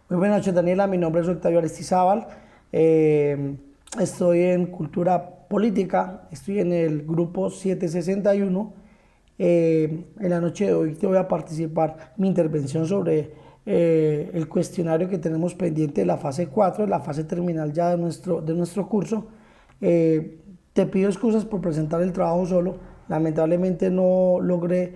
Muy buenas noches, Daniela. Mi nombre es Octavio Aristizábal. Estoy en Cultura Política. Estoy en el grupo 761. En la noche de hoy te voy a participar mi intervención sobre el cuestionario que tenemos pendiente de la fase 4, la fase terminal ya de nuestro curso. Te pido excusas por presentar el trabajo solo. Lamentablemente no logré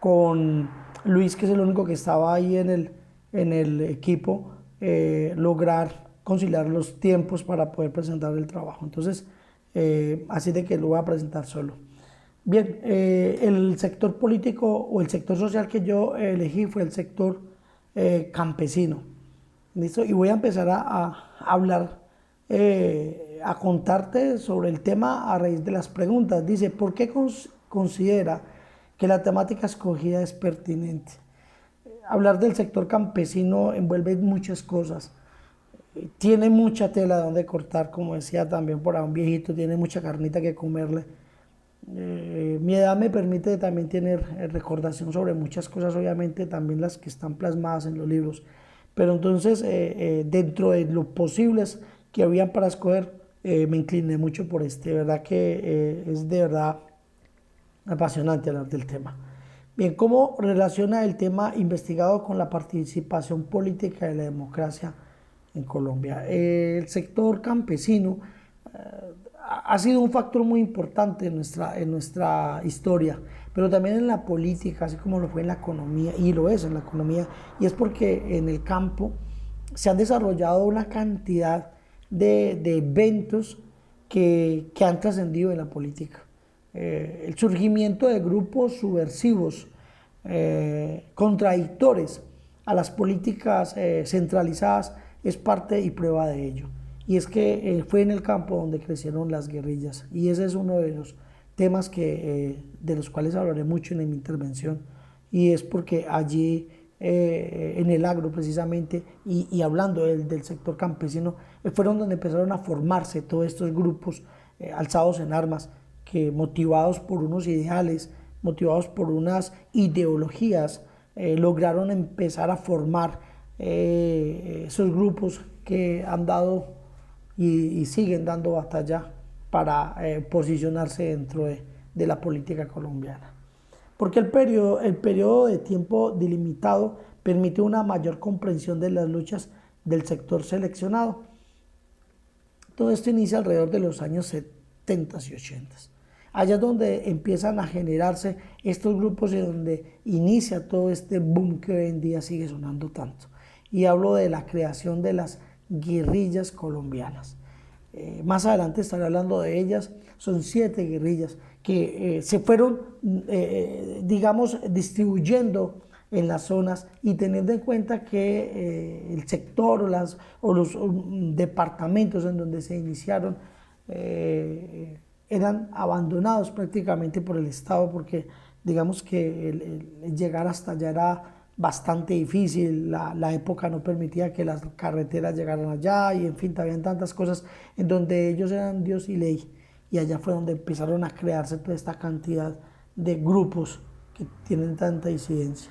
con Luis, que es el único que estaba ahí en el equipo, lograr conciliar los tiempos para poder presentar el trabajo. Entonces, así de que lo voy a presentar solo. Bien, el sector político o el sector social que yo elegí fue el sector campesino. ¿Listo? Y voy a empezar a hablar, a contarte sobre el tema a raíz de las preguntas. Dice, ¿por qué considera que la temática escogida es pertinente? Hablar del sector campesino envuelve muchas cosas. Tiene mucha tela de donde cortar, como decía también por ahí un viejito, tiene mucha carnita que comerle. Mi edad me permite también tener recordación sobre muchas cosas, obviamente también las que están plasmadas en los libros. Pero entonces, dentro de lo posibles que habían para escoger, me incliné mucho por este, ¿verdad? Que es de verdad apasionante hablar del tema. Bien, ¿cómo relaciona el tema investigado con la participación política y la democracia en Colombia? El sector campesino ha sido un factor muy importante en nuestra historia, pero también en la política, así como lo fue en la economía, y lo es en la economía, y es porque en el campo se han desarrollado una cantidad de eventos que han trascendido en la política. El surgimiento de grupos subversivos, contradictores a las políticas centralizadas, es parte y prueba de ello. Y es que fue en el campo donde crecieron las guerrillas, y ese es uno de los temas de los cuales hablaré mucho en mi intervención, y es porque allí en el agro precisamente, y hablando del sector campesino, fueron donde empezaron a formarse todos estos grupos alzados en armas, que motivados por unos ideales, motivados por unas ideologías, lograron empezar a formar esos grupos que han dado y siguen dando batalla para posicionarse dentro de la política colombiana. Porque el periodo de tiempo delimitado permite una mayor comprensión de las luchas del sector seleccionado. Todo esto inicia alrededor de los años 70 y 80. Allá es donde empiezan a generarse estos grupos y donde inicia todo este boom que hoy en día sigue sonando tanto. Y hablo de la creación de las guerrillas colombianas. Más adelante estaré hablando de ellas. Son 7 guerrillas que se fueron, digamos, distribuyendo en las zonas, y teniendo en cuenta que el sector o los departamentos en donde se iniciaron eran abandonados prácticamente por el Estado, porque digamos que el llegar hasta allá era bastante difícil, la época no permitía que las carreteras llegaran allá, y en fin, habían tantas cosas en donde ellos eran Dios y ley, y allá fue donde empezaron a crearse toda esta cantidad de grupos que tienen tanta incidencia.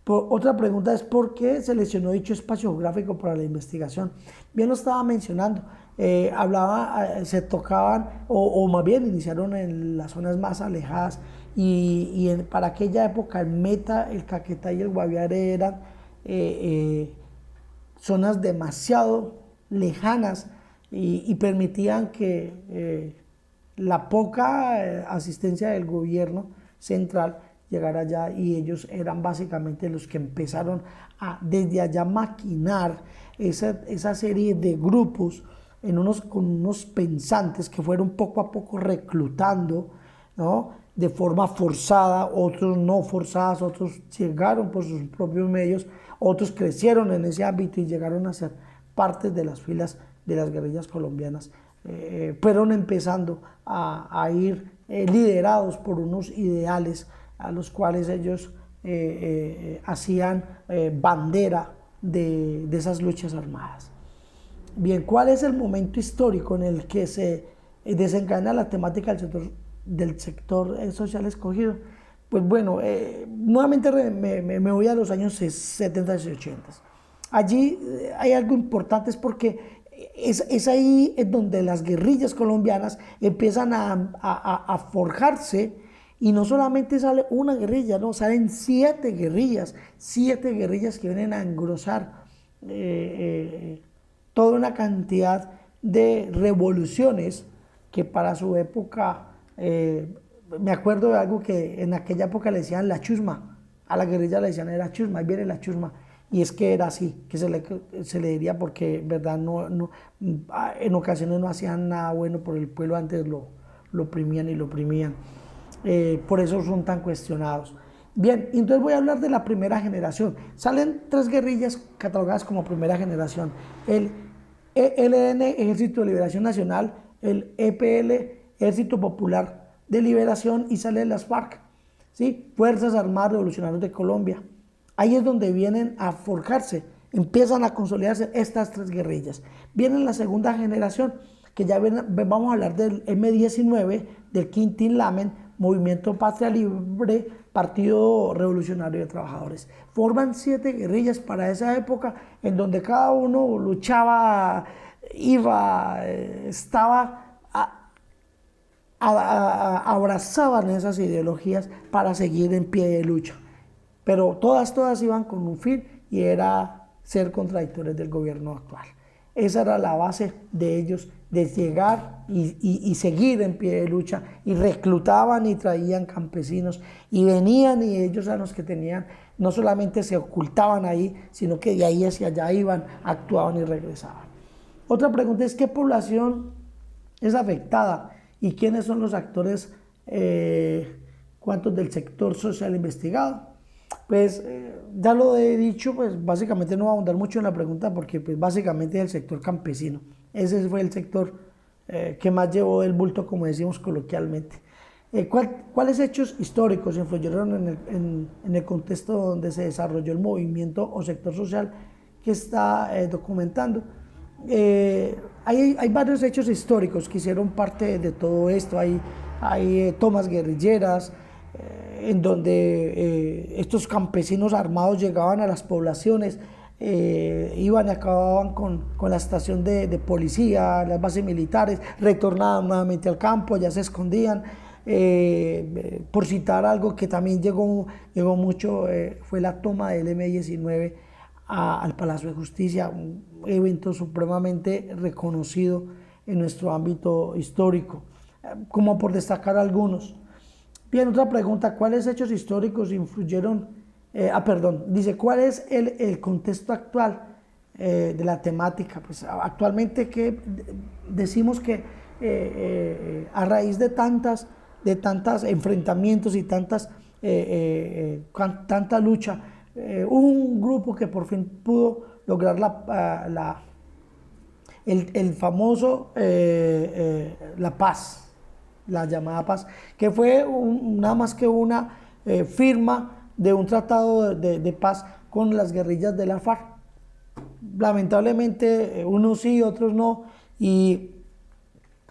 Otra pregunta es: ¿por qué seleccionó dicho espacio geográfico para la investigación? Bien lo estaba mencionando, se tocaban, o más bien iniciaron en las zonas más alejadas, y para aquella época el Meta, el Caquetá y el Guaviare eran zonas demasiado lejanas, y permitían que la poca asistencia del gobierno central llegar allá, y ellos eran básicamente los que empezaron a desde allá maquinar esa serie de grupos con unos pensantes que fueron poco a poco reclutando, ¿no? De forma forzada, otros no forzadas, otros llegaron por sus propios medios, otros crecieron en ese ámbito y llegaron a ser parte de las filas de las guerrillas colombianas. Fueron empezando a ir liderados por unos ideales a los cuales ellos hacían bandera de esas luchas armadas. Bien, ¿cuál es el momento histórico en el que se desencadena la temática del sector social escogido? Pues bueno, nuevamente me voy a los años 70 y 80. Allí hay algo importante, es porque es ahí en donde las guerrillas colombianas empiezan a forjarse, y no solamente sale una guerrilla, no, salen siete guerrillas que vienen a engrosar toda una cantidad de revoluciones que para su época, me acuerdo de algo que en aquella época le decían la chusma, a la guerrilla le decían era chusma, ahí viene la chusma, y es que era así, que se le diría porque, verdad, en ocasiones no hacían nada bueno por el pueblo, antes lo oprimían y lo oprimían. Por eso son tan cuestionados. Bien, entonces voy a hablar de la primera generación. Salen tres guerrillas catalogadas como primera generación: el ELN, Ejército de Liberación Nacional; el EPL, Ejército Popular de Liberación; y salen las FARC, ¿sí? Fuerzas Armadas Revolucionarias de Colombia. Ahí es donde vienen a forjarse, empiezan a consolidarse estas tres guerrillas. Viene la segunda generación, que ya vamos a hablar del M-19, del Quintín Lamen, Movimiento Patria Libre, Partido Revolucionario de Trabajadores. Forman siete guerrillas para esa época, en donde cada uno luchaba, estaba abrazaban esas ideologías para seguir en pie de lucha. Pero todas iban con un fin, y era ser contradictores del gobierno actual. Esa era la base de ellos, de llegar y seguir en pie de lucha, y reclutaban y traían campesinos, y venían, y ellos eran los que tenían, no solamente se ocultaban ahí, sino que de ahí hacia allá iban, actuaban y regresaban. Otra pregunta es: ¿qué población es afectada y quiénes son los actores, cuántos del sector social investigado? Pues ya lo he dicho, pues básicamente no voy a ahondar mucho en la pregunta, porque pues básicamente es el sector campesino. Ese fue el sector que más llevó el bulto, como decimos coloquialmente. ¿Cuáles hechos históricos influyeron en el contexto donde se desarrolló el movimiento o sector social que está documentando? Hay varios hechos históricos que hicieron parte de todo esto. Hay tomas guerrilleras, en donde estos campesinos armados llegaban a las poblaciones, iban y acababan con la estación de policía, las bases militares, retornaban nuevamente al campo, ya se escondían. Por citar algo que también llegó mucho, fue la toma del M-19 al Palacio de Justicia, un evento supremamente reconocido en nuestro ámbito histórico, como por destacar algunos. Bien, otra pregunta: ¿cuáles hechos históricos influyeron? Dice, ¿cuál es el contexto actual de la temática? Pues actualmente, que decimos que a raíz de tantas enfrentamientos y tanta lucha, hubo un grupo que por fin pudo lograr el famoso, la paz, la llamada paz, que fue nada más que una firma de un tratado de paz con las guerrillas de la FARC. Lamentablemente, unos sí, otros no, y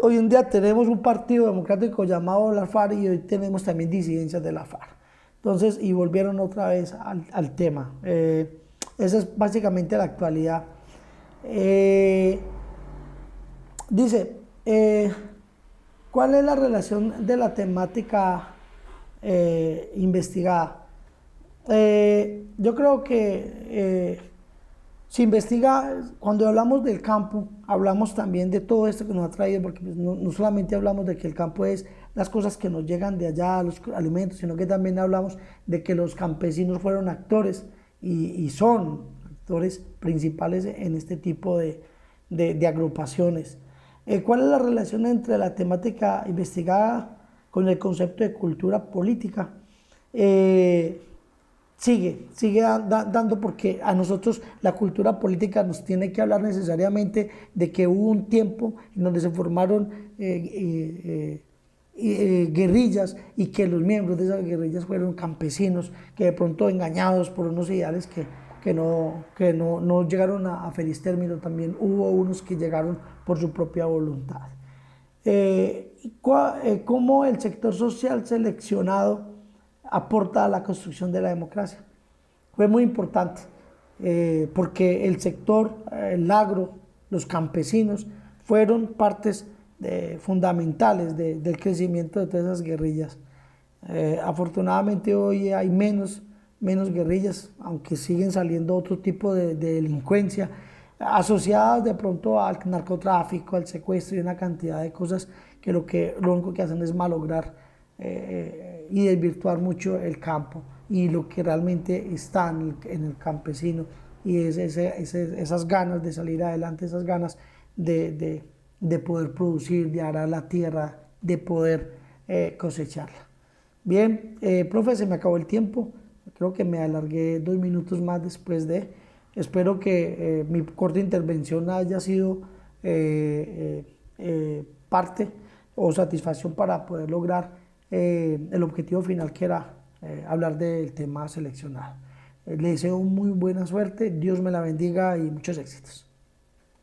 hoy en día tenemos un partido democrático llamado la FARC, y hoy tenemos también disidencias de la FARC. Entonces, y volvieron otra vez al tema. Esa es básicamente la actualidad. Dice, ¿cuál es la relación de la temática investigada? Yo creo que se investiga, cuando hablamos del campo, hablamos también de todo esto que nos ha traído, porque pues no solamente hablamos de que el campo es las cosas que nos llegan de allá, los alimentos, sino que también hablamos de que los campesinos fueron actores, y son actores principales en este tipo de agrupaciones. ¿Cuál es la relación entre la temática investigada con el concepto de cultura política? Sigue dando, porque a nosotros la cultura política nos tiene que hablar necesariamente de que hubo un tiempo en donde se formaron guerrillas, y que los miembros de esas guerrillas fueron campesinos que de pronto, engañados por unos ideales que no llegaron a feliz término. También hubo unos que llegaron por su propia voluntad. ¿Cómo el sector social seleccionado aporta a la construcción de la democracia? Fue muy importante. porque el sector, el agro, los campesinos, fueron partes fundamentales del crecimiento de todas esas guerrillas. Afortunadamente hoy hay menos guerrillas, aunque siguen saliendo otro tipo de delincuencia asociadas de pronto al narcotráfico, al secuestro y una cantidad de cosas que lo único que hacen es malograr y desvirtuar mucho el campo y lo que realmente está en el campesino y es esas ganas de salir adelante, esas ganas de poder producir, de arar la tierra, de poder cosecharla. Bien, profe, se me acabó el tiempo. Creo que me alargué 2 minutos más después de. Espero que mi corta intervención haya sido parte o satisfacción para poder lograr el objetivo final que era hablar del tema seleccionado. Le deseo muy buena suerte, Dios me la bendiga y muchos éxitos.